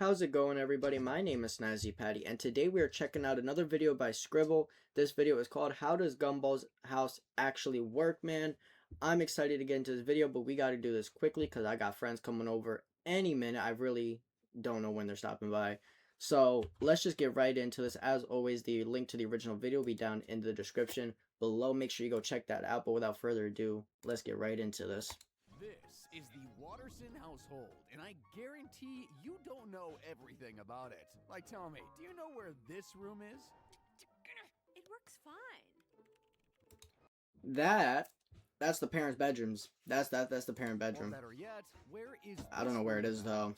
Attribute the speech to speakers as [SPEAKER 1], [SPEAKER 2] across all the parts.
[SPEAKER 1] How's it going, everybody? My name is Snazzy Patty, and today we are checking out another video by Scribble. This video is called How Does Gumball's House Actually Work, man? I'm excited to get into this video, but we got to do this quickly because I got friends coming over any minute. I really don't know when they're stopping by. So let's just get right into this. As always, the link to the original video will be down in the description below. Make sure you go check that out. But without further ado, let's get right into this.
[SPEAKER 2] This is the Watterson household, and I guarantee you don't know everything about it. Like, tell me, do you know where this room is?
[SPEAKER 3] It works fine.
[SPEAKER 1] That's the parents' bedrooms. That's the parent bedroom.
[SPEAKER 2] Or better yet, where is
[SPEAKER 1] I don't know where it is though.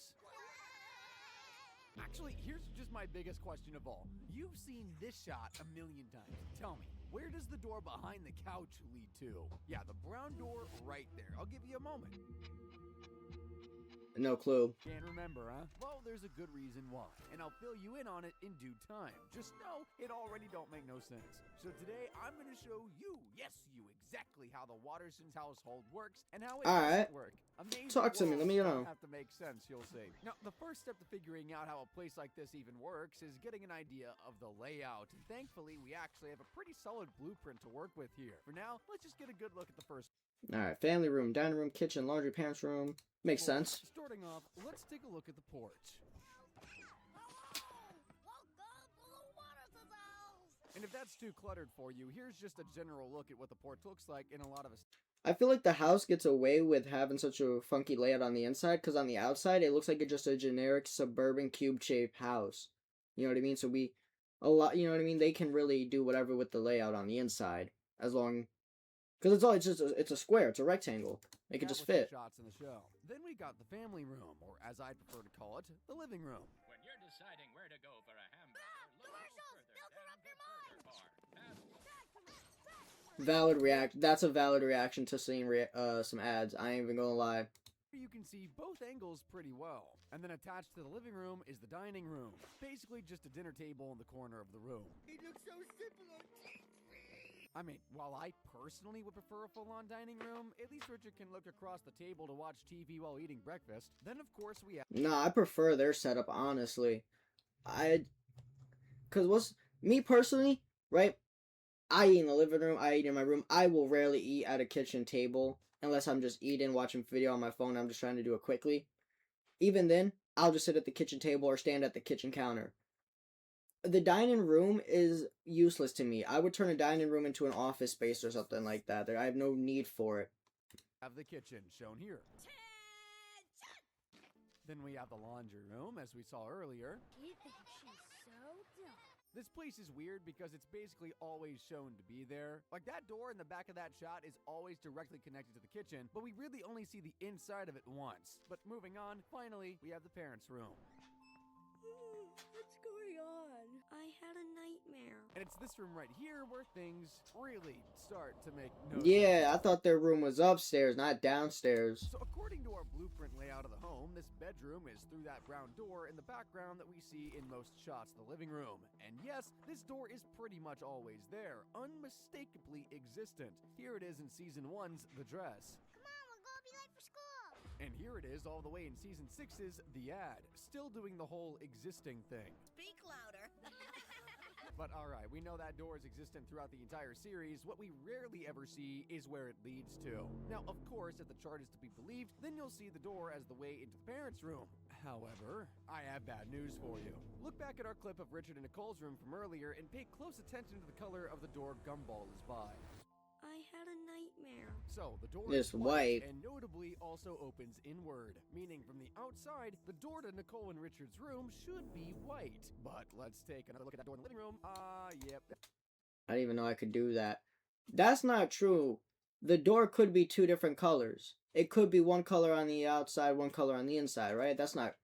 [SPEAKER 2] Actually, here's just my biggest question of all. You've seen this shot a million times. Tell me, where does the door behind the couch lead to? Yeah, the brown door right there. I'll give you a moment.
[SPEAKER 1] No clue.
[SPEAKER 2] Can't remember, huh? Well, there's a good reason why, and I'll fill you in on it in due time. Just know it already don't make no sense. So today, I'm going to show you, yes, you, exactly how the Watterson's household works and how it doesn't work. Amazing
[SPEAKER 1] Talk to me, let me know.
[SPEAKER 2] Have to make sense, you'll see. Now, the first step to figuring out how a place like this even works is getting an idea of the layout. And thankfully, we actually have a pretty solid blueprint to work with here. For now, let's just get a good look at the first.
[SPEAKER 1] Alright, family room, dining room, kitchen, laundry, parents' room. Makes sense.
[SPEAKER 2] Starting off, let's take a look at the porch. And if that's too cluttered for you, here's just a general look at what the porch looks like in a lot of
[SPEAKER 1] I feel like the house gets away with having such a funky layout on the inside, because on the outside, it looks like it's just a generic suburban cube-shaped house. You know what I mean? So you know what I mean? They can really do whatever with the layout on the inside, as long, because it's a square, it's a rectangle. It could just fit.
[SPEAKER 2] Shots in the show. Then we got the family room, or as I prefer to call it, the living room.
[SPEAKER 4] When you're deciding where to go for a hamburger, look no further than the Burger Bar.
[SPEAKER 1] That's a valid reaction to seeing some ads. I ain't even gonna lie.
[SPEAKER 2] You can see both angles pretty well. And then attached to the living room is the dining room. Basically just a dinner table in the corner of the room.
[SPEAKER 5] It looks so simple on TV.
[SPEAKER 2] I mean, while I personally would prefer a full-on dining room, at least Richard can look across the table to watch TV while eating breakfast. Then, of course, we have...
[SPEAKER 1] Nah, I prefer their setup, honestly. Cause me personally, right? I eat in the living room, I eat in my room. I will rarely eat at a kitchen table unless I'm just eating, watching video on my phone. I'm just trying to do it quickly. Even then, I'll just sit at the kitchen table or stand at the kitchen counter. The dining room is useless to me. I would turn a dining room into an office space or something like that. I have no need for it.
[SPEAKER 2] Have the kitchen shown here. Then we have the laundry room, as we saw earlier.
[SPEAKER 3] He thinks she's so dumb.
[SPEAKER 2] This place is weird because it's basically always shown to be there. Like, that door in the back of that shot is always directly connected to the kitchen, but we really only see the inside of it once. But moving on, finally, we have the parents' room.
[SPEAKER 3] What's going on? I had a nightmare.
[SPEAKER 2] And it's this room right here where things really start to make no
[SPEAKER 1] Yeah,
[SPEAKER 2] sense.
[SPEAKER 1] I thought their room was upstairs, not downstairs.
[SPEAKER 2] So according to our blueprint layout of the home, this bedroom is through that brown door in the background that we see in most shots of the living room. And yes, this door is pretty much always there, unmistakably existent. Here it is in Season 1's The Dress.
[SPEAKER 5] Mom, we're gonna be late for school.
[SPEAKER 2] And here it is all the way in Season 6's The Ad, still doing the whole existing thing.
[SPEAKER 5] Speak louder.
[SPEAKER 2] But alright, we know that door is existent throughout the entire series. What we rarely ever see is where it leads to. Now, of course, if the chart is to be believed, then you'll see the door as the way into the parents' room. However, I have bad news for you. Look back at our clip of Richard and Nicole's room from earlier and pay close attention to the color of the door Gumball is by.
[SPEAKER 3] I had a nightmare.
[SPEAKER 2] So, the door
[SPEAKER 1] It's
[SPEAKER 2] is
[SPEAKER 1] white.
[SPEAKER 2] and notably also opens inward, meaning from the outside, the door to Nicole and Richard's room should be white. But let's take another look at that door in the living room. Yep.
[SPEAKER 1] I didn't even know I could do that. That's not true. The door could be two different colors. It could be one color on the outside, one color on the inside, right? That's not...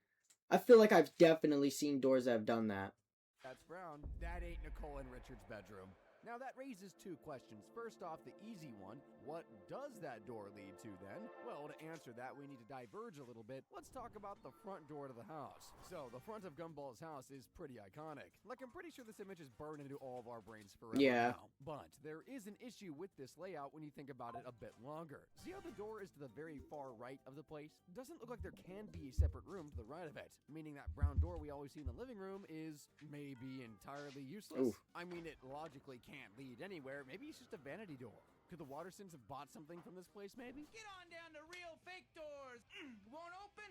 [SPEAKER 1] I feel like I've definitely seen doors that have done that.
[SPEAKER 2] That's brown. That ain't Nicole and Richard's bedroom. Now that raises two questions. First off, the easy one, what does that door lead to then? Well, to answer that, we need to diverge a little bit. Let's talk about the front door to the house. So, the front of Gumballs' house is pretty iconic. Like, I'm pretty sure this image is burned into all of our brains forever now. But there is an issue with this layout when you think about it a bit longer. See how the door is to the very far right of the place? It doesn't look like there can be a separate room to the right of it, meaning that brown door we always see in the living room is maybe entirely useless. I mean, it logically can't lead anywhere. Maybe it's just a vanity door. Could the Watersons have bought something from this place, maybe?
[SPEAKER 6] Get on down to real fake doors. Won't open?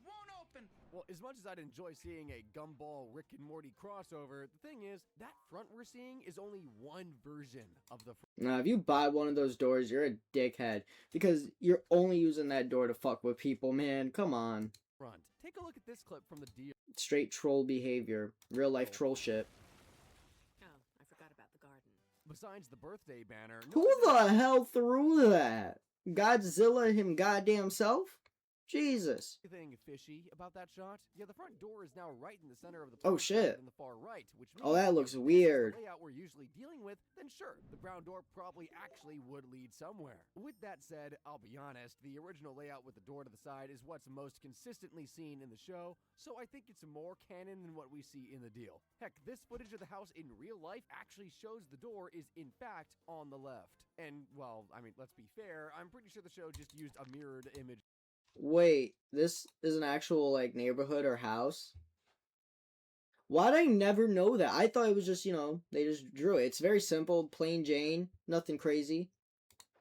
[SPEAKER 6] Won't open.
[SPEAKER 2] Well, as much as I'd enjoy seeing a Gumball Rick and Morty crossover, the thing is, that front we're seeing is only one version of the front.
[SPEAKER 1] Now, if you buy one of those doors, you're a dickhead. Because you're only using that door to fuck with people, man. Come on.
[SPEAKER 2] Take a look at this clip from the deal.
[SPEAKER 1] Straight troll behavior. Real life troll shit.
[SPEAKER 7] Oh, I forgot about the garden.
[SPEAKER 2] Besides the birthday banner,
[SPEAKER 1] Who the hell threw that? Godzilla him goddamn self? Jesus.
[SPEAKER 2] Anything fishy about that shot? Yeah, the front door is now right in the center of the
[SPEAKER 1] Oh,
[SPEAKER 2] front
[SPEAKER 1] shit.
[SPEAKER 2] in the far right, which means
[SPEAKER 1] Oh, that looks
[SPEAKER 2] if this is
[SPEAKER 1] weird.
[SPEAKER 2] the layout we're usually dealing with, then sure, the brown door probably actually would lead somewhere. With that said, I'll be honest, the original layout with the door to the side is what's most consistently seen in the show, so I think it's more canon than what we see in the deal. Heck, this footage of the house in real life actually shows the door is in fact on the left. And, well, I mean, let's be fair, I'm pretty sure the show just used a mirrored image.
[SPEAKER 1] Wait, this is an actual, like, neighborhood or house? Why'd I never know that? I thought it was just, you know, they just drew it. It's very simple, plain Jane, nothing crazy.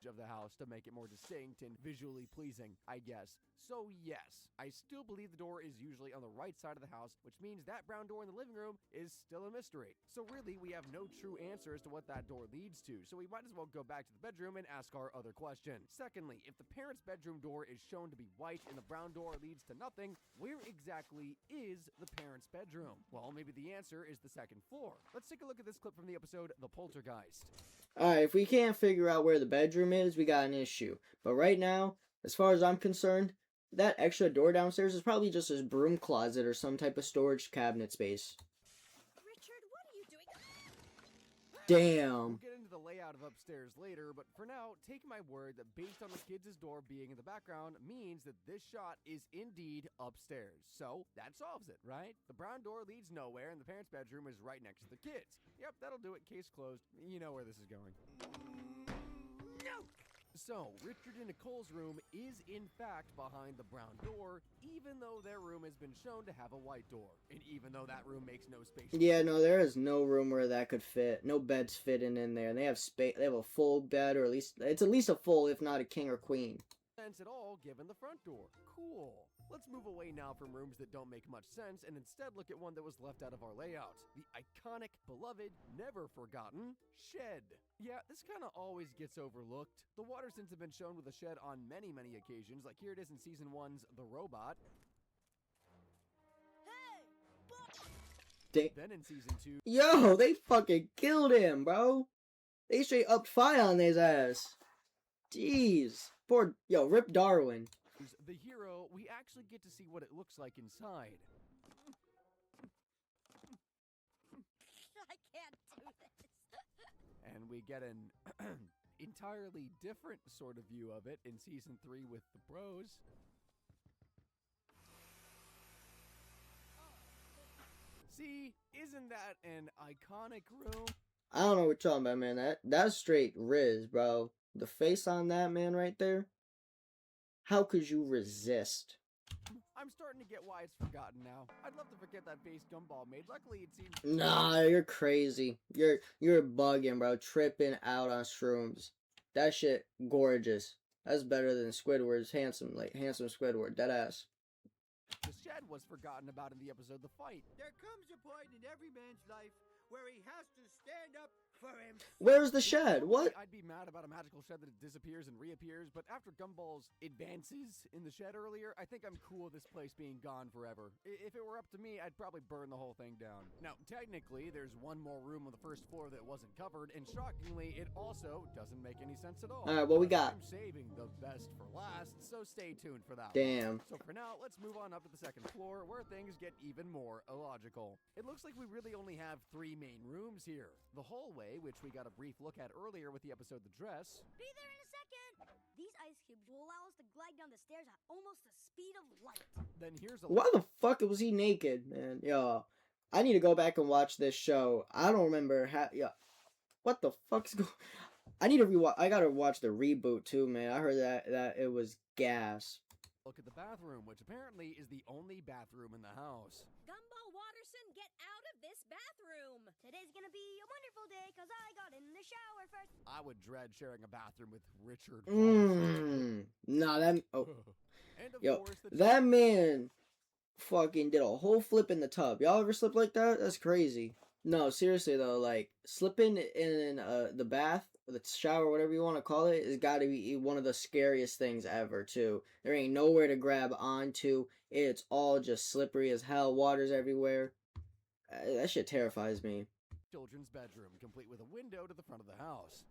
[SPEAKER 2] Of the house to make it more distinct and visually pleasing, I guess. So yes, I still believe the door is usually on the right side of the house, which means that brown door in the living room is still a mystery. So really, we have no true answer as to what that door leads to, so we might as well go back to the bedroom and ask our other question. Secondly, if the parents' bedroom door is shown to be white and the brown door leads to nothing, where exactly is the parents' bedroom? Well, maybe the answer is the second floor. Let's take a look at this clip from the episode The Poltergeist.
[SPEAKER 1] Alright, if we can't figure out where the bedroom is, we got an issue. But right now, as far as I'm concerned, that extra door downstairs is probably just a broom closet or some type of storage cabinet space.
[SPEAKER 5] Richard, what are you doing?
[SPEAKER 1] Damn.
[SPEAKER 2] We'll get into the layout of upstairs later, but for now, take my word that based on the kids' door being in the background means that this shot is indeed upstairs. So, that solves it, right? The brown door leads nowhere and the parents' bedroom is right next to the kids. Yep, that'll do it. Case closed. You know where this is going.
[SPEAKER 6] No.
[SPEAKER 2] So, Richard and Nicole's room is in fact behind the brown door, even though their room has been shown to have a white door. And even though that room makes no space.
[SPEAKER 1] Yeah, no, there is no room where that could fit. No beds fitting in there. And they have space. They have a full bed, or it's at least a full, if not a king or queen.
[SPEAKER 2] Sense at all given the front door. Cool. Let's move away now from rooms that don't make much sense and instead look at one that was left out of our layout. The iconic, beloved, never forgotten shed. Yeah, this kind of always gets overlooked. The Watersons have been shown with a shed on many occasions, like here it is in season 1's The Robot. Then in season 2,
[SPEAKER 1] Yo, they fucking killed him, bro. They straight upped fire on his ass. Jeez. Poor, yo, Rip Darwin.
[SPEAKER 2] the hero, we actually get to see what it looks like inside.
[SPEAKER 5] I can't do this.
[SPEAKER 2] And we get an entirely different sort of view of it in season 3 with the bros. See, isn't that an iconic room?
[SPEAKER 1] I don't know what you're talking about, man. That's straight Riz, bro. The face on that man right there. How could you resist?
[SPEAKER 2] I'm starting to get why it's forgotten now. I'd love to forget that base Gumball made. Luckily, it seems...
[SPEAKER 1] Nah, you're crazy. You're bugging, bro. Tripping out on shrooms. That shit gorgeous. That's better than Squidward's handsome Squidward. Deadass.
[SPEAKER 2] The shed was forgotten about in the episode The Fight.
[SPEAKER 6] There comes a point in every man's life where he has to stand up for himself.
[SPEAKER 1] Where's the shed? What?
[SPEAKER 2] I'd be mad about a magical shed that disappears and reappears, but after Gumball's advances in the shed earlier, I think I'm cool with this place being gone forever. If it were up to me, I'd probably burn the whole thing down. Now, technically, there's one more room on the first floor that wasn't covered, and shockingly, it also doesn't make any sense at all.
[SPEAKER 1] Alright, what we got?
[SPEAKER 2] I'm saving the best for last, so stay tuned for that.
[SPEAKER 1] Damn.
[SPEAKER 2] So for now, let's move on up to the second floor, where things get even more illogical. It looks like we really only have 3 three main rooms here. The hallway, which we got a brief look at earlier with the episode The Dress.
[SPEAKER 5] Be there in a second. These ice cubes will allow us to glide down the stairs at almost the speed of light.
[SPEAKER 2] Then here's a
[SPEAKER 1] Why the fuck was he naked, man? Yo, I need to go back and watch this show. I don't remember how. Yeah, what the fuck's going? I need to rewatch. I gotta watch the reboot too, man. I heard that it was gas.
[SPEAKER 2] look at the bathroom, which apparently is the only bathroom in the house.
[SPEAKER 5] Gumball Watterson, get out of this bathroom. Today's gonna be a wonderful day because I got in the shower first.
[SPEAKER 2] I would dread sharing a bathroom with Richard.
[SPEAKER 1] Nah, that. Oh,
[SPEAKER 2] And of
[SPEAKER 1] yo,
[SPEAKER 2] course,
[SPEAKER 1] that man fucking did a whole flip in the tub. Y'all ever slip like that? That's crazy. No, seriously though, like slipping in the bath, the shower, whatever you want to call it, has got to be one of the scariest things ever. Too, there ain't nowhere to grab onto. It's all just slippery as hell. Water's everywhere. That shit terrifies me.
[SPEAKER 2] children's bedroom, complete with a window to the front of the house.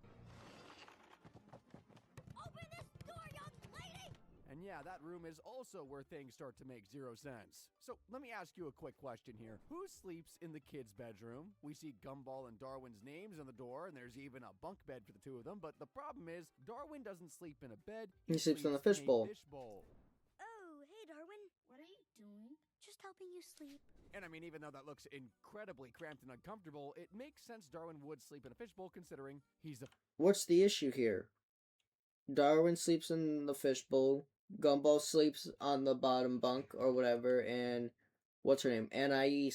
[SPEAKER 5] Open this door, young lady!
[SPEAKER 2] And yeah, that room is also where things start to make zero sense. So let me ask you a quick question here. Who sleeps in the kids' bedroom? We see Gumball and Darwin's names on the door, and there's even a bunk bed for the two of them. But the problem is, Darwin doesn't sleep in a bed.
[SPEAKER 1] He sleeps in the
[SPEAKER 2] in a
[SPEAKER 1] fishbowl.
[SPEAKER 2] fishbowl.
[SPEAKER 5] Oh, hey, Darwin. What are you doing? Just helping you sleep.
[SPEAKER 2] And I mean, even though that looks incredibly cramped and uncomfortable, it makes sense Darwin would sleep in a fishbowl considering he's a...
[SPEAKER 1] What's the issue here? Darwin sleeps in the fishbowl. Gumball sleeps on the bottom bunk or whatever, and what's her name? Anais.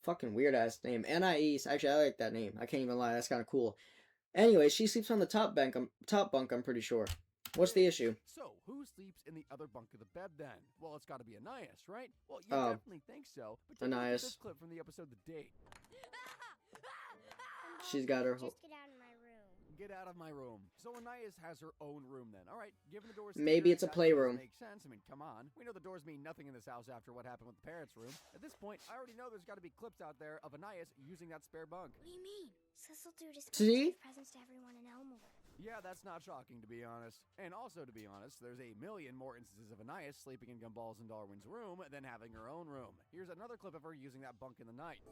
[SPEAKER 1] Fucking weird ass name. Anais. Actually, I like that name. I can't even lie. That's kind of cool. Anyway, she sleeps on the top bunk. I'm pretty sure. What's the issue?
[SPEAKER 2] So, who sleeps in the other bunk of the bed then? Well, it's got to be Anais, right? Well, you definitely think so. But take a look at
[SPEAKER 1] Anais.
[SPEAKER 2] this clip from the episode The Date.
[SPEAKER 1] She's got her whole...
[SPEAKER 5] Just get out of my room.
[SPEAKER 2] Get out of my room. So Anais has her own room then. All right, given the doors.
[SPEAKER 1] Maybe it's a
[SPEAKER 2] that
[SPEAKER 1] playroom.
[SPEAKER 2] does make sense. I mean, come on. We know the doors mean nothing in this house after what happened with the parents' room. At this point, I already know there's got to be clips out there of Anais using that spare bunk.
[SPEAKER 5] What do you mean? Cecil do
[SPEAKER 1] See?
[SPEAKER 5] presents to everyone in Elmore.
[SPEAKER 2] Yeah, that's not shocking, to be honest. And also, to be honest, there's a million more instances of Anais sleeping in Gumballs and Darwin's room than having her own room. Here's another clip of her using that bunk in the night.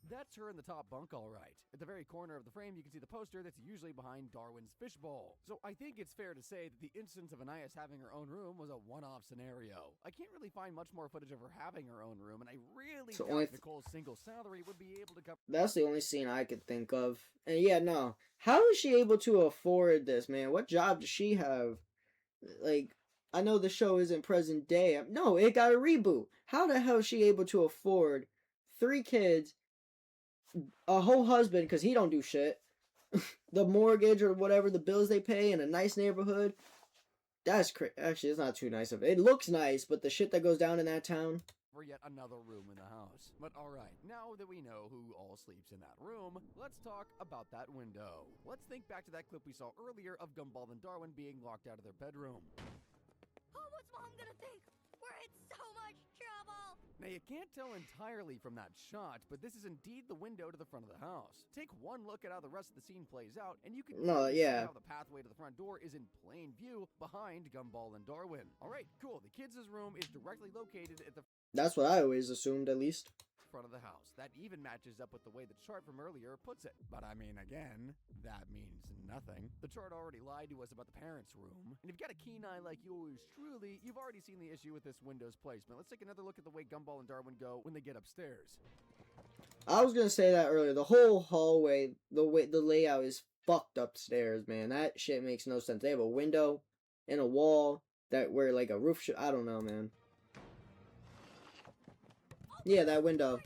[SPEAKER 2] That's her in the top bunk, all right. At the very corner of the frame, you can see the poster that's usually behind Darwin's fishbowl. So I think it's fair to say that the instance of Anais having her own room was a one-off scenario. I can't really find much more footage of her having her own room, and I really
[SPEAKER 1] So
[SPEAKER 2] doubt
[SPEAKER 1] only
[SPEAKER 2] Nicole's single salary would be able to cover...
[SPEAKER 1] That's the only scene I could think of. And yeah, no. How is she able to afford this, man? What job does she have? Like, I know the show isn't present day. No, it got a reboot. How the hell is she able to afford 3 kids, a whole husband, because he don't do shit, the mortgage or whatever, the bills they pay in a nice neighborhood? That's crazy. Actually, it's not too nice of it. It looks nice, but the shit that goes down in that town...
[SPEAKER 2] for yet another room in the house. But alright, now that we know who all sleeps in that room, let's talk about that window. Let's think back to that clip we saw earlier of Gumball and Darwin being locked out of their bedroom.
[SPEAKER 5] Oh, what's Mom gonna think? We're in so much trouble!
[SPEAKER 2] Now you can't tell entirely from that shot, but this is indeed the window to the front of the house. Take one look at how the rest of the scene plays out, and you can see how the pathway to the front door is in plain view behind Gumball and Darwin. Alright, cool. The kids' room is directly located at the
[SPEAKER 1] That's what I always assumed, at least.
[SPEAKER 2] front of the house. That even matches up with the way the chart from earlier puts it. But I mean, again, that means nothing. The chart already lied to us about the parents' room. And if you've got a keen eye like yours truly, you've already seen the issue with this window's placement. Let's take another look at the way Gumball and Darwin go when they get upstairs.
[SPEAKER 1] I was gonna say that earlier. The whole hallway, the layout is fucked upstairs, man. That shit makes no sense. They have a window and a wall where like a roof I don't know, man. Yeah, that window.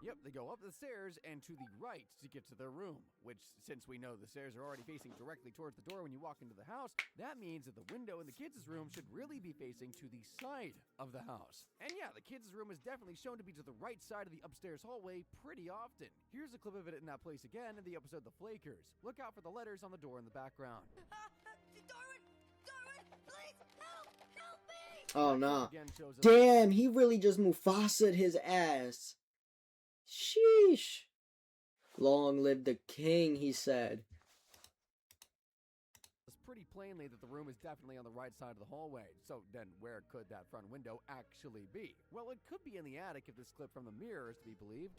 [SPEAKER 2] Yep, they go up the stairs and to the right to get to their room, which, since we know the stairs are already facing directly towards the door when you walk into the house, that means that the window in the kids' room should really be facing to the side of the house. And yeah, the kids' room is definitely shown to be to the right side of the upstairs hallway pretty often. Here's a clip of it in that place again in the episode The Flakers. Look out for the letters on the door in the background.
[SPEAKER 5] Darwin! Darwin! Please help! Help me!
[SPEAKER 1] Oh, nah.
[SPEAKER 2] Again shows us
[SPEAKER 1] Damn, he really just Mufasa'd his ass. Sheesh. Long live the king, he said.
[SPEAKER 2] it's pretty plainly that the room is definitely on the right side of the hallway. So then where could that front window actually be? Well, it could be in the attic if this clip from the mirror is to be believed.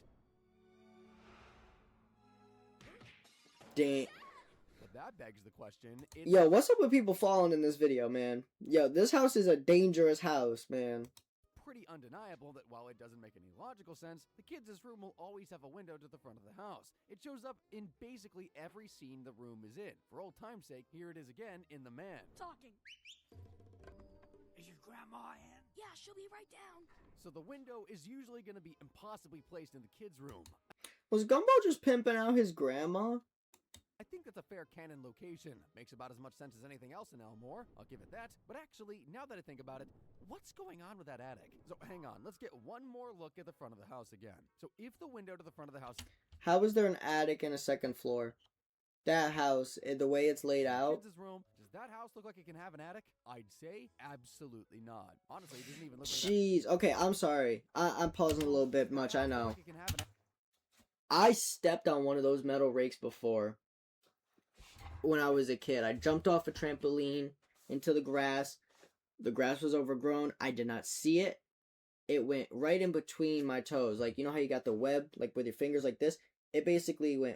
[SPEAKER 1] Dang.
[SPEAKER 2] But that begs the question,
[SPEAKER 1] Yo, what's up with people falling in this video, man? Yo, this house is a dangerous house, man.
[SPEAKER 2] pretty undeniable that while it doesn't make any logical sense, the kids' room will always have a window to the front of the house. It shows up in basically every scene the room is in. For old time's sake, here it is again in The Man.
[SPEAKER 3] Talking.
[SPEAKER 6] Is your grandma in?
[SPEAKER 3] Yeah, she'll be right down.
[SPEAKER 2] So the window is usually going to be impossibly placed in the kids' room.
[SPEAKER 1] Was Gumball just pimping out his grandma?
[SPEAKER 2] I think that's a fair canon location. Makes about as much sense as anything else in Elmore, I'll give it that. But actually, now that I think about it, what's going on with that attic? So hang on, let's get one more look at the front of the house again. So if the window to the front of the house...
[SPEAKER 1] How is there an attic and a second floor? That house, the way it's laid out.
[SPEAKER 2] Kids' room, does that house look like it can have an attic? I'd say absolutely not. Honestly, it doesn't even look like
[SPEAKER 1] Jeez, okay, I'm sorry. I'm pausing a little bit much, I know.
[SPEAKER 2] Like it can have an
[SPEAKER 1] I stepped on one of those metal rakes before. When I was a kid, I jumped off a trampoline into the grass. The grass was overgrown. I did not see it. It went right in between my toes. Like, you know how you got the web, like with your fingers like this? It basically went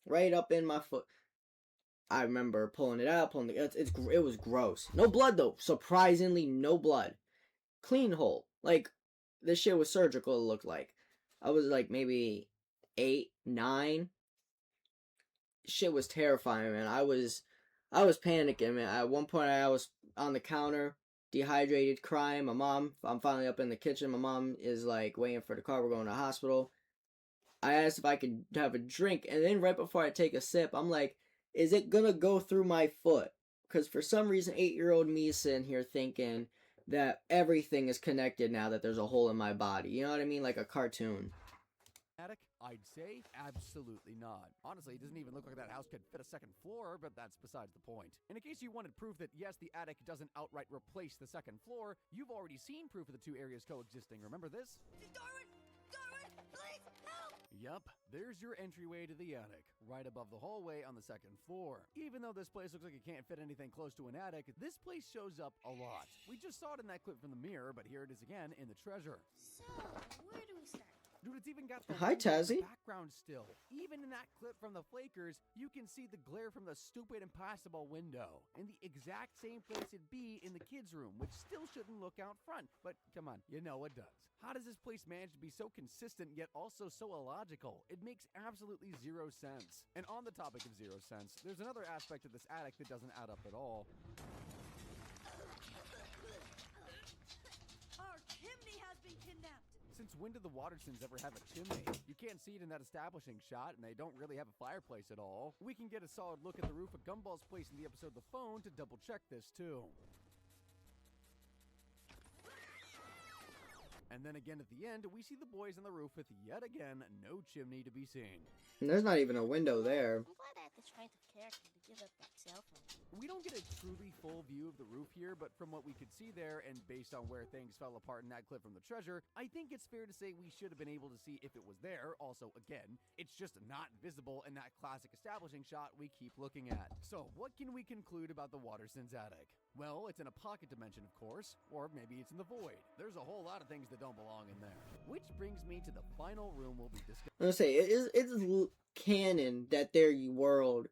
[SPEAKER 1] right up in my foot. I remember pulling it out, it was gross. No blood though. Surprisingly, no blood. Clean hole. Like, this shit was surgical, it looked like. I was like maybe 8, 9. Shit was terrifying, man. I was panicking, man. At one point, I was on the counter, dehydrated, crying. I'm finally up in the kitchen. My mom is like waiting for the car. We're going to the hospital. I asked if I could have a drink, and then right before I take a sip, I'm like, is it gonna go through my foot? Because for some reason, 8-year-old me is sitting here thinking that everything is connected now that there's a hole in my body. You know what I mean? Like a cartoon.
[SPEAKER 2] attic? I'd say absolutely not. Honestly, it doesn't even look like that house could fit a second floor, but that's besides the point. And in case you wanted proof that yes, the attic doesn't outright replace the second floor, you've already seen proof of the two areas coexisting. Remember this?
[SPEAKER 3] Darwin! Darwin! Please, help!
[SPEAKER 2] Yup, there's your entryway to the attic, right above the hallway on the second floor. Even though this place looks like it can't fit anything close to an attic, this place shows up a lot. We just saw it in that clip from the mirror, but here it is again in the treasure.
[SPEAKER 3] So, where do we start?
[SPEAKER 2] Dude, it's even got the
[SPEAKER 1] Hi,
[SPEAKER 2] window in
[SPEAKER 1] Tazzy.
[SPEAKER 2] the background still. Even in that clip from the Flakers, you can see the glare from the stupid impassable window. In the exact same place it'd be in the kids' room, which still shouldn't look out front. But come on, you know it does. How does this place manage to be so consistent yet also so illogical? It makes absolutely zero sense. And on the topic of zero sense, there's another aspect of this attic that doesn't add up at all.
[SPEAKER 3] Our chimney has been kidnapped!
[SPEAKER 2] Since when did the Watersons ever have a chimney? You can't see it in that establishing shot, and they don't really have a fireplace at all. We can get a solid look at the roof of Gumball's place in the episode The Phone to double check this too. And then again at the end, we see the boys on the roof with yet again no chimney to be seen.
[SPEAKER 1] And there's not even a window there.
[SPEAKER 3] I'm glad I had the strength of character to give up that cell phone.
[SPEAKER 2] We don't get a truly full view of the roof here, but from what we could see there, and based on where things fell apart in that clip from the treasure, I think it's fair to say we should have been able to see if it was there. Also, again, it's just not visible in that classic establishing shot we keep looking at. So, what can we conclude about the Watersons' attic? Well, it's in a pocket dimension, of course, or maybe it's in the void. There's a whole lot of things that don't belong in there. Which brings me to the final room we'll be discussing.
[SPEAKER 1] I'm gonna say, it's canon that their world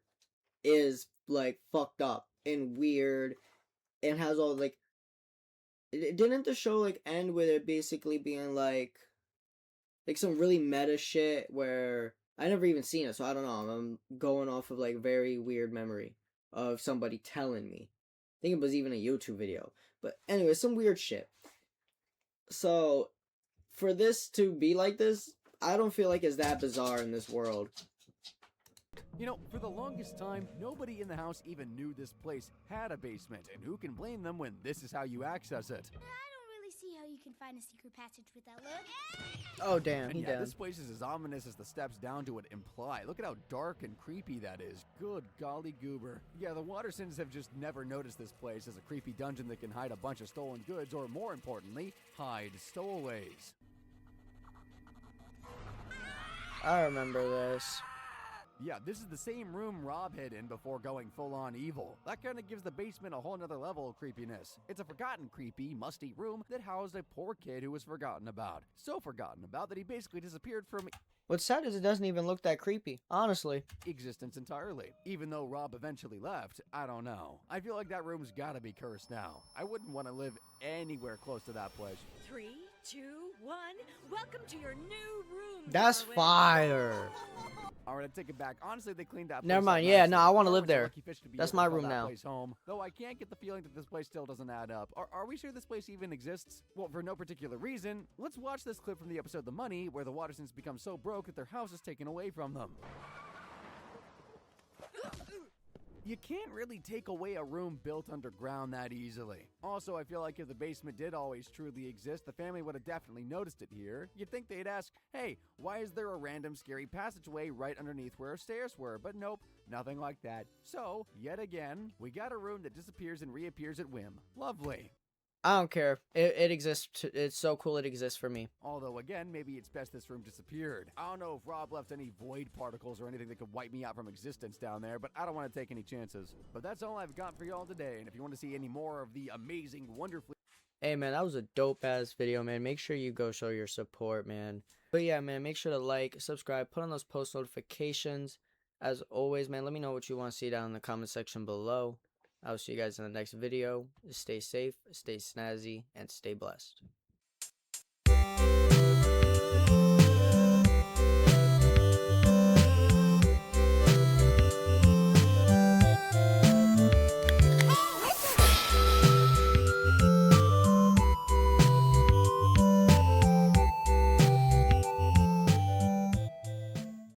[SPEAKER 1] is, like, fucked up and weird and has all, like... Didn't the show, like, end with it basically being, like some really meta shit where... I never even seen it, so I don't know. I'm going off of, like, very weird memory of somebody telling me. I think it was even a YouTube video. But anyway, some weird shit. So, for this to be like this, I don't feel like it's that bizarre in this world.
[SPEAKER 2] You know, for the longest time, nobody in the house even knew this place had a basement, and who can blame them when this is how you access it?
[SPEAKER 5] I don't really see how you can find a secret passage with that look.
[SPEAKER 1] Oh, damn,
[SPEAKER 2] And
[SPEAKER 1] he
[SPEAKER 2] yeah,
[SPEAKER 1] down.
[SPEAKER 2] this place is as ominous as the steps down to it imply. Look at how dark and creepy that is. Good golly goober. Yeah, the Watersons have just never noticed this place as a creepy dungeon that can hide a bunch of stolen goods, or more importantly, hide stowaways.
[SPEAKER 1] I remember this.
[SPEAKER 2] Yeah, this is the same room Rob hid in before going full-on evil. That kind of gives the basement a whole nother level of creepiness. It's a forgotten, creepy, musty room that housed a poor kid who was forgotten about. So forgotten about that he basically disappeared from
[SPEAKER 1] What's sad is it doesn't even look that creepy, honestly.
[SPEAKER 2] existence entirely. Even though Rob eventually left, I don't know. I feel like that room's gotta be cursed now. I wouldn't want to live anywhere close to that place.
[SPEAKER 7] 3, 2, 1. Welcome to your new room.
[SPEAKER 1] That's
[SPEAKER 7] darling.
[SPEAKER 1] fire.
[SPEAKER 2] Alright, I take it back. Honestly, they cleaned that place
[SPEAKER 1] Never
[SPEAKER 2] up
[SPEAKER 1] mind. Yeah,
[SPEAKER 2] nicely.
[SPEAKER 1] no, I wanna live
[SPEAKER 2] Everyone's a
[SPEAKER 1] there.
[SPEAKER 2] lucky fish to be
[SPEAKER 1] That's
[SPEAKER 2] able
[SPEAKER 1] my
[SPEAKER 2] to call
[SPEAKER 1] room
[SPEAKER 2] that
[SPEAKER 1] now.
[SPEAKER 2] place home. Though I can't get the feeling that this place still doesn't add up. Are we sure this place even exists? Well, for no particular reason, let's watch this clip from the episode The Money, where the Watersons become so broke that their house is taken away from them. You can't really take away a room built underground that easily. Also, I feel like if the basement did always truly exist, the family would have definitely noticed it here. You'd think they'd ask, hey, why is there a random scary passageway right underneath where our stairs were? But nope, nothing like that. So, yet again, we got a room that disappears and reappears at whim. Lovely.
[SPEAKER 1] I don't care. It exists. It's so cool it exists for me.
[SPEAKER 2] Although, again, maybe it's best this room disappeared. I don't know if Rob left any void particles or anything that could wipe me out from existence down there, but I don't want to take any chances. But that's all I've got for y'all today, and if you want to see any more of the amazing, wonderfully...
[SPEAKER 1] Hey, man, that was a dope-ass video, man. Make sure you go show your support, man. But yeah, man, make sure to like, subscribe, put on those post notifications. As always, man, let me know what you want to see down in the comment section below. I'll see you guys in the next video. Stay safe, stay snazzy, and stay blessed.